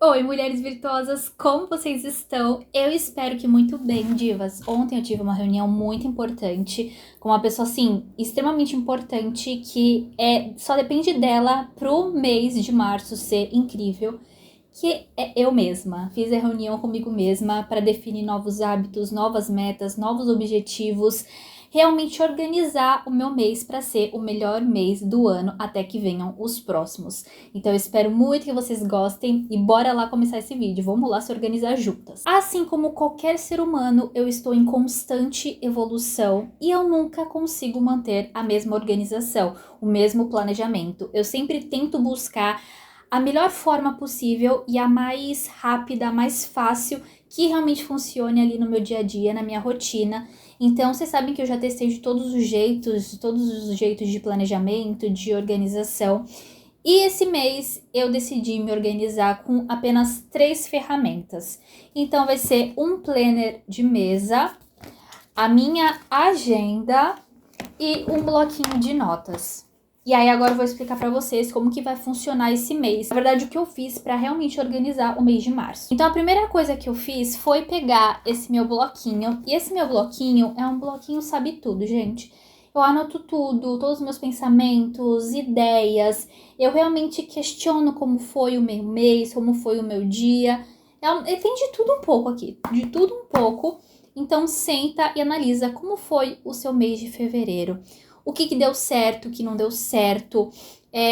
Oi, mulheres virtuosas, como vocês estão? Eu espero que muito bem, divas. Ontem eu tive uma reunião muito importante com uma pessoa, assim, extremamente importante que só depende dela pro mês de março ser incrível, que é eu mesma. Fiz a reunião comigo mesma para definir novos hábitos, novas metas, novos objetivos, realmente organizar o meu mês para ser o melhor mês do ano até que venham os próximos. Então eu espero muito que vocês gostem e bora lá começar esse vídeo. Vamos lá se organizar juntas. Assim como qualquer ser humano, eu estou em constante evolução e eu nunca consigo manter a mesma organização, o mesmo planejamento. Eu sempre tento buscar a melhor forma possível e a mais rápida, a mais fácil, que realmente funcione ali no meu dia a dia, na minha rotina. Então, vocês sabem que eu já testei de todos os jeitos de planejamento, de organização. E esse mês eu decidi me organizar com apenas 3 ferramentas. Então, vai ser um planner de mesa, a minha agenda e um bloquinho de notas. E aí agora eu vou explicar pra vocês como que vai funcionar esse mês. Na verdade, o que eu fiz pra realmente organizar o mês de março. Então a primeira coisa que eu fiz foi pegar esse meu bloquinho. E esse meu bloquinho é um bloquinho sabe tudo, gente. Eu anoto tudo, todos os meus pensamentos, ideias. Eu realmente questiono como foi o meu mês, como foi o meu dia. Tem de tudo um pouco aqui, de tudo um pouco. Então senta e analisa como foi o seu mês de fevereiro. O que deu certo, o que não deu certo,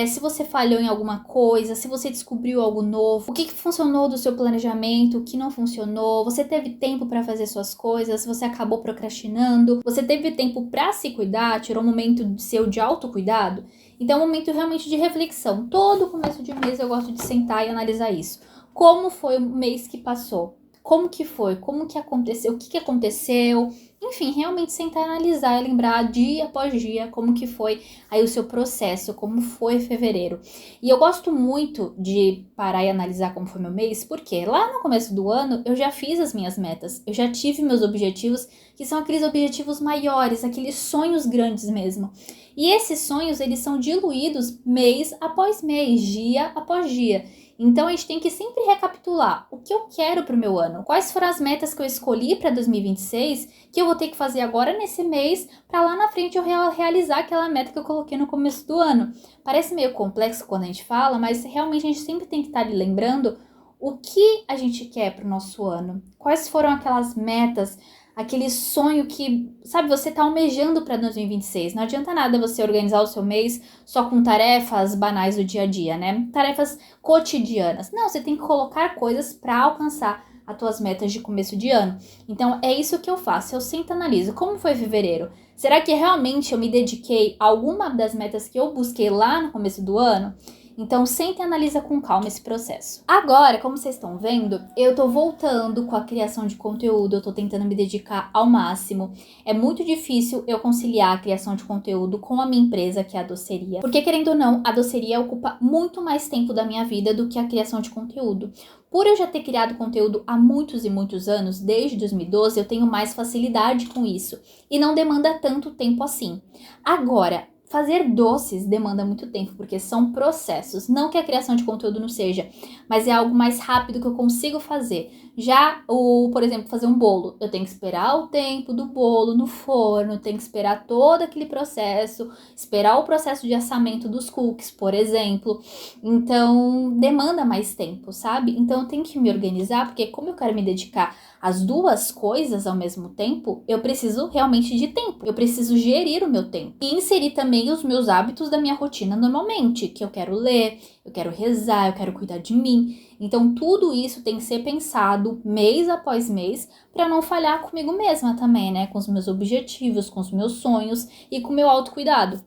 se você falhou em alguma coisa, se você descobriu algo novo, o que funcionou do seu planejamento, o que não funcionou, você teve tempo para fazer suas coisas, você acabou procrastinando, você teve tempo para se cuidar, tirou um momento seu de autocuidado. Então é um momento realmente de reflexão. Todo começo de mês eu gosto de sentar e analisar isso. Como foi o mês que passou? Como que foi? Como que aconteceu? O que aconteceu? Enfim, realmente sentar e analisar e lembrar dia após dia como que foi aí o seu processo, como foi fevereiro. E eu gosto muito de parar e analisar como foi meu mês, porque lá no começo do ano eu já fiz as minhas metas, eu já tive meus objetivos, que são aqueles objetivos maiores, aqueles sonhos grandes mesmo. E esses sonhos, eles são diluídos mês após mês, dia após dia. Então a gente tem que sempre recapitular o que eu quero para o meu ano, quais foram as metas que eu escolhi para 2026 que eu vou ter que fazer agora nesse mês para lá na frente eu realizar aquela meta que eu coloquei no começo do ano. Parece meio complexo quando a gente fala, mas realmente a gente sempre tem que estar ali lembrando o que a gente quer para o nosso ano, quais foram aquelas metas, aquele sonho que, sabe, você tá almejando para 2026. Não adianta nada você organizar o seu mês só com tarefas banais do dia a dia, né? Tarefas cotidianas. Não, você tem que colocar coisas para alcançar as tuas metas de começo de ano. Então, é isso que eu faço. Eu sempre analiso como foi fevereiro. Será que realmente eu me dediquei a alguma das metas que eu busquei lá no começo do ano? Então, senta e analisa com calma esse processo. Agora, como vocês estão vendo, eu tô voltando com a criação de conteúdo, eu tô tentando me dedicar ao máximo. É muito difícil eu conciliar a criação de conteúdo com a minha empresa, que é a doceria. Porque, querendo ou não, a doceria ocupa muito mais tempo da minha vida do que a criação de conteúdo. Por eu já ter criado conteúdo há muitos e muitos anos, desde 2012, eu tenho mais facilidade com isso. E não demanda tanto tempo assim. Agora, fazer doces demanda muito tempo, porque são processos. Não que a criação de conteúdo não seja, mas é algo mais rápido que eu consigo fazer. Já por exemplo, fazer um bolo, eu tenho que esperar o tempo do bolo no forno, tenho que esperar todo aquele processo, esperar o processo de assamento dos cookies, por exemplo. Então, demanda mais tempo, sabe? Então, eu tenho que me organizar, porque como eu quero me dedicar às duas coisas ao mesmo tempo, eu preciso realmente de tempo. Eu preciso gerir o meu tempo e inserir também os meus hábitos da minha rotina normalmente, que eu quero ler, eu quero rezar, eu quero cuidar de mim. Então, tudo isso tem que ser pensado mês após mês para não falhar comigo mesma também, né? Com os meus objetivos, com os meus sonhos e com o meu autocuidado.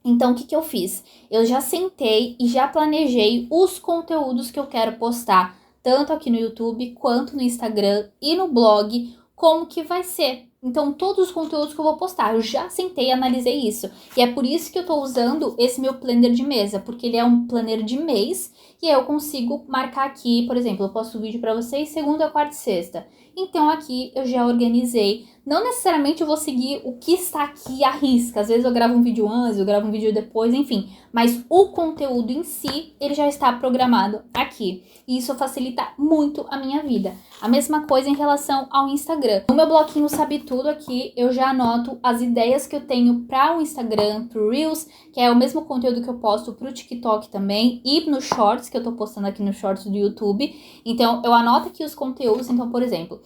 Então, o que eu fiz? Eu já sentei e já planejei os conteúdos que eu quero postar, tanto aqui no YouTube, quanto no Instagram e no blog, como que vai ser. Então, todos os conteúdos que eu vou postar, eu já sentei e analisei isso. E é por isso que eu tô usando esse meu planner de mesa, porque ele é um planner de mês E aí eu consigo marcar aqui, por exemplo, eu posto vídeo para vocês segunda, quarta e sexta. Então aqui eu já organizei. Não necessariamente eu vou seguir o que está aqui à risca. Às vezes eu gravo um vídeo antes, eu gravo um vídeo depois, enfim. Mas o conteúdo em si, ele já está programado aqui. E isso facilita muito a minha vida. A mesma coisa em relação ao Instagram. No meu bloquinho Sabe Tudo aqui, eu já anoto as ideias que eu tenho para o Instagram, pro Reels, que é o mesmo conteúdo que eu posto pro TikTok também, e no Shorts, que eu tô postando aqui no Shorts do YouTube. Então, eu anoto aqui os conteúdos. Então, por exemplo,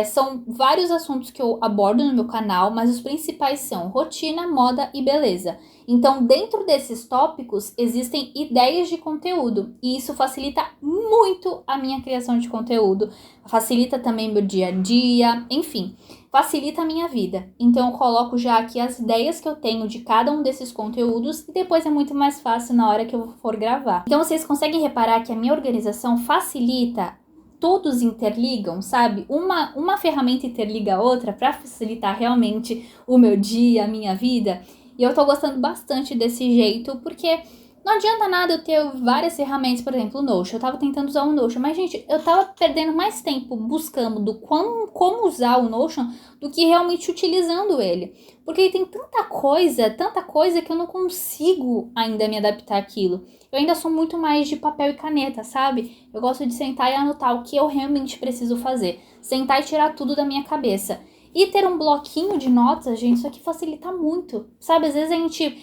são vários assuntos que eu abordo no meu canal, mas os principais são rotina, moda e beleza. Então, dentro desses tópicos, existem ideias de conteúdo, e isso facilita muito a minha criação de conteúdo, facilita também meu dia a dia, enfim, facilita a minha vida. Então, eu coloco já aqui as ideias que eu tenho de cada um desses conteúdos, e depois é muito mais fácil na hora que eu for gravar. Então, vocês conseguem reparar que a minha organização facilita, todos interligam, sabe? Uma ferramenta interliga a outra para facilitar realmente o meu dia, a minha vida. E eu tô gostando bastante desse jeito, porque não adianta nada eu ter várias ferramentas, por exemplo, o Notion. Eu tava tentando usar o Notion, mas, gente, eu tava perdendo mais tempo buscando como usar o Notion do que realmente utilizando ele. Porque ele tem tanta coisa que eu não consigo ainda me adaptar àquilo. Eu ainda sou muito mais de papel e caneta, sabe? Eu gosto de sentar e anotar o que eu realmente preciso fazer. Sentar e tirar tudo da minha cabeça. E ter um bloquinho de notas, gente, isso aqui facilita muito, sabe? Às vezes a gente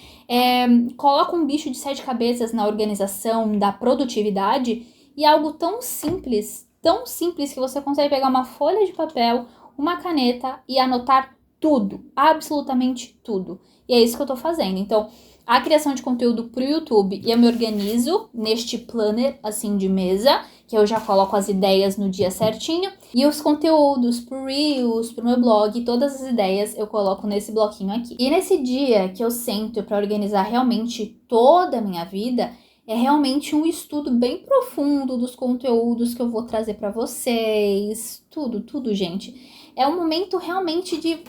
coloca um bicho de 7 cabeças na organização da produtividade e é algo tão simples que você consegue pegar uma folha de papel, uma caneta e anotar tudo, absolutamente tudo. E é isso que eu tô fazendo. Então, a criação de conteúdo pro YouTube, eu me organizo neste planner, assim, de mesa, que eu já coloco as ideias no dia certinho. E os conteúdos pro Reels, pro meu blog, todas as ideias eu coloco nesse bloquinho aqui. E nesse dia que eu sento para organizar realmente toda a minha vida, é realmente um estudo bem profundo dos conteúdos que eu vou trazer para vocês. Tudo, gente. É um momento realmente de...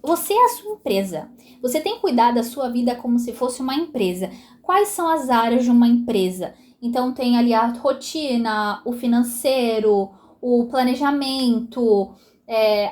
Você é a sua empresa. Você tem que cuidar da sua vida como se fosse uma empresa. Quais são as áreas de uma empresa? Então tem ali a rotina, o financeiro, o planejamento,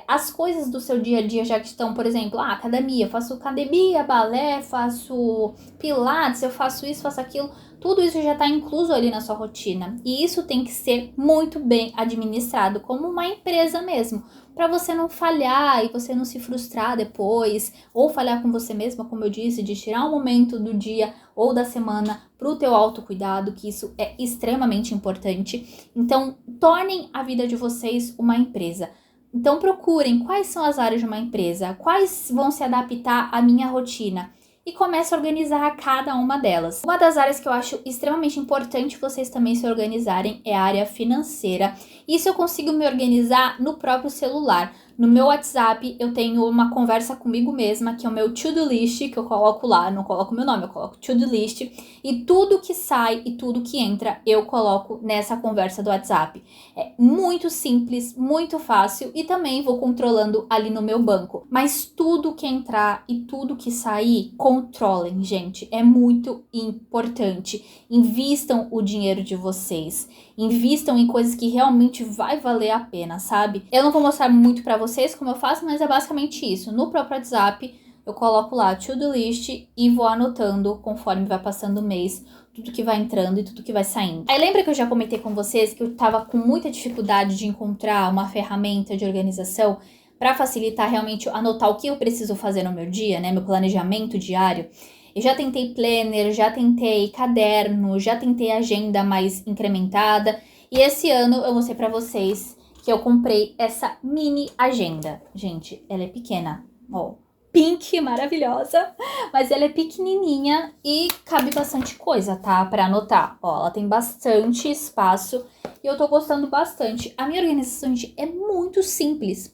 as coisas do seu dia a dia já que estão, por exemplo, academia, faço academia, balé, faço pilates, eu faço isso, faço aquilo. Tudo isso já está incluso ali na sua rotina. E isso tem que ser muito bem administrado, como uma empresa mesmo, para você não falhar e você não se frustrar depois, ou falhar com você mesma, como eu disse, de tirar um momento do dia ou da semana para o teu autocuidado, que isso é extremamente importante. Então, tornem a vida de vocês uma empresa. Então, procurem quais são as áreas de uma empresa, quais vão se adaptar à minha rotina, e comece a organizar cada uma delas. Uma das áreas que eu acho extremamente importante vocês também se organizarem é a área financeira. Isso eu consigo me organizar no próprio celular. No meu WhatsApp eu tenho uma conversa comigo mesma, que é o meu to-do list, que eu coloco lá, não coloco meu nome, eu coloco to-do list, e tudo que sai e tudo que entra eu coloco nessa conversa do WhatsApp. É muito simples, muito fácil, e também vou controlando ali no meu banco. Mas tudo que entrar e tudo que sair, controlem, gente, é muito importante. Invistam o dinheiro de vocês, invistam em coisas que realmente vai valer a pena, sabe? Eu não vou mostrar muito pra vocês como eu faço, mas é basicamente isso. No próprio WhatsApp, eu coloco lá to-do list e vou anotando conforme vai passando o mês, tudo que vai entrando e tudo que vai saindo. Aí lembra que eu já comentei com vocês que eu tava com muita dificuldade de encontrar uma ferramenta de organização para facilitar realmente anotar o que eu preciso fazer no meu dia, né? Meu planejamento diário. Eu já tentei planner, já tentei caderno, já tentei agenda mais incrementada. E esse ano eu mostrei pra vocês que eu comprei essa mini agenda. Gente, ela é pequena, ó. Pink, maravilhosa, mas ela é pequenininha e cabe bastante coisa, tá? Pra anotar. Ó, ela tem bastante espaço e eu tô gostando bastante. A minha organização, gente, é muito simples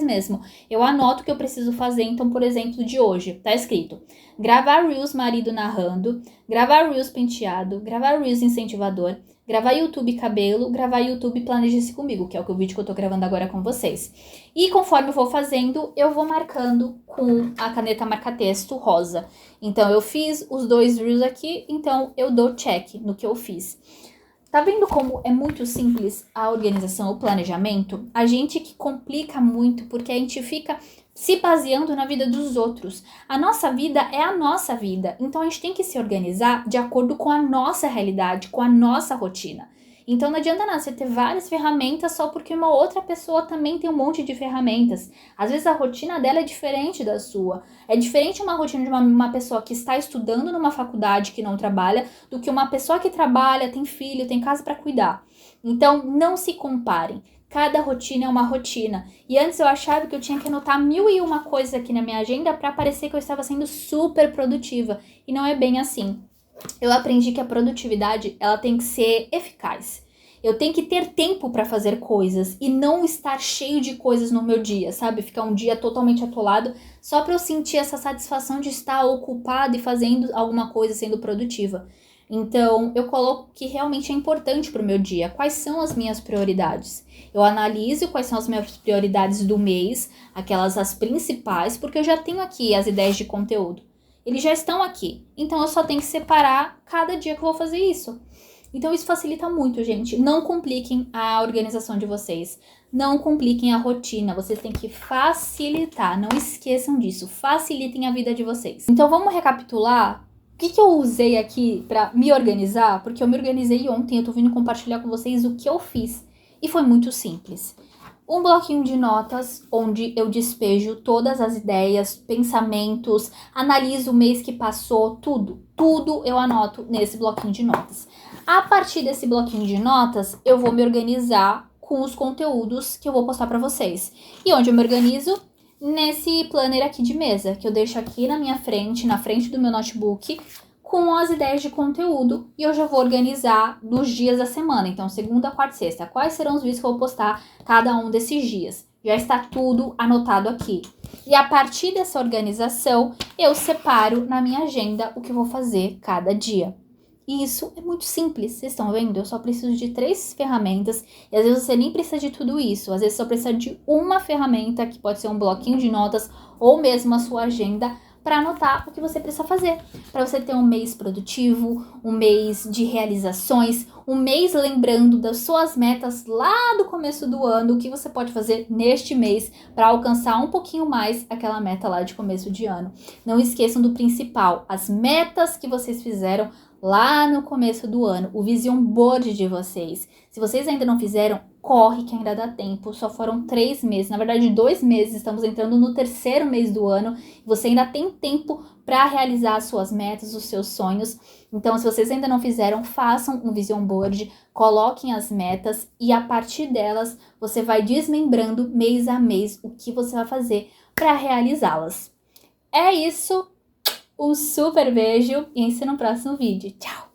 mesmo. Eu anoto o que eu preciso fazer, então, por exemplo, de hoje, tá escrito: gravar Reels marido narrando, gravar Reels penteado, gravar Reels incentivador, gravar YouTube cabelo, gravar YouTube planeje-se comigo, que é o vídeo que eu tô gravando agora com vocês. E conforme eu vou fazendo, eu vou marcando com a caneta marca-texto rosa. Então, eu fiz os 2 Reels aqui, então eu dou check no que eu fiz. Tá vendo como é muito simples a organização, o planejamento? A gente que complica muito porque a gente fica se baseando na vida dos outros. A nossa vida é a nossa vida, então a gente tem que se organizar de acordo com a nossa realidade, com a nossa rotina. Então não adianta nada você ter várias ferramentas só porque uma outra pessoa também tem um monte de ferramentas. Às vezes a rotina dela é diferente da sua. É diferente uma rotina de uma pessoa que está estudando numa faculdade que não trabalha do que uma pessoa que trabalha, tem filho, tem casa para cuidar. Então não se comparem. Cada rotina é uma rotina. E antes eu achava que eu tinha que anotar 1001 coisas aqui na minha agenda para parecer que eu estava sendo super produtiva. E não é bem assim. Eu aprendi que a produtividade, ela tem que ser eficaz. Eu tenho que ter tempo para fazer coisas e não estar cheio de coisas no meu dia, sabe? Ficar um dia totalmente atolado só para eu sentir essa satisfação de estar ocupado e fazendo alguma coisa, sendo produtiva. Então, eu coloco que realmente é importante para o meu dia. Quais são as minhas prioridades? Eu analiso quais são as minhas prioridades do mês, aquelas as principais, porque eu já tenho aqui as ideias de conteúdo. Eles já estão aqui. Então, eu só tenho que separar cada dia que eu vou fazer isso. Então, isso facilita muito, gente. Não compliquem a organização de vocês. Não compliquem a rotina. Vocês têm que facilitar. Não esqueçam disso. Facilitem a vida de vocês. Então, vamos recapitular. O que eu usei aqui para me organizar? Porque eu me organizei ontem. Eu tô vindo compartilhar com vocês o que eu fiz. E foi muito simples. Um bloquinho de notas onde eu despejo todas as ideias, pensamentos, analiso o mês que passou, tudo eu anoto nesse bloquinho de notas. A partir desse bloquinho de notas, eu vou me organizar com os conteúdos que eu vou postar para vocês. E onde eu me organizo? Nesse planner aqui de mesa, que eu deixo aqui na minha frente, na frente do meu notebook, com as ideias de conteúdo, e eu já vou organizar nos dias da semana. Então, segunda, quarta e sexta. Quais serão os vídeos que eu vou postar cada um desses dias? Já está tudo anotado aqui. E a partir dessa organização, eu separo na minha agenda o que eu vou fazer cada dia. E isso é muito simples, vocês estão vendo? Eu só preciso de 3 ferramentas e às vezes você nem precisa de tudo isso. Às vezes só precisa de uma ferramenta, que pode ser um bloquinho de notas ou mesmo a sua agenda, para anotar o que você precisa fazer, para você ter um mês produtivo, um mês de realizações, um mês lembrando das suas metas lá do começo do ano, o que você pode fazer neste mês para alcançar um pouquinho mais aquela meta lá de começo de ano. Não esqueçam do principal, as metas que vocês fizeram lá no começo do ano, o vision board de vocês. Se vocês ainda não fizeram, corre que ainda dá tempo. Só foram 3 meses, na verdade 2 meses, estamos entrando no 3º mês do ano. Você ainda tem tempo para realizar as suas metas, os seus sonhos. Então, se vocês ainda não fizeram, façam um vision board, coloquem as metas e a partir delas você vai desmembrando mês a mês o que você vai fazer para realizá-las. É isso. Um super beijo e a gente se vê no próximo vídeo. Tchau!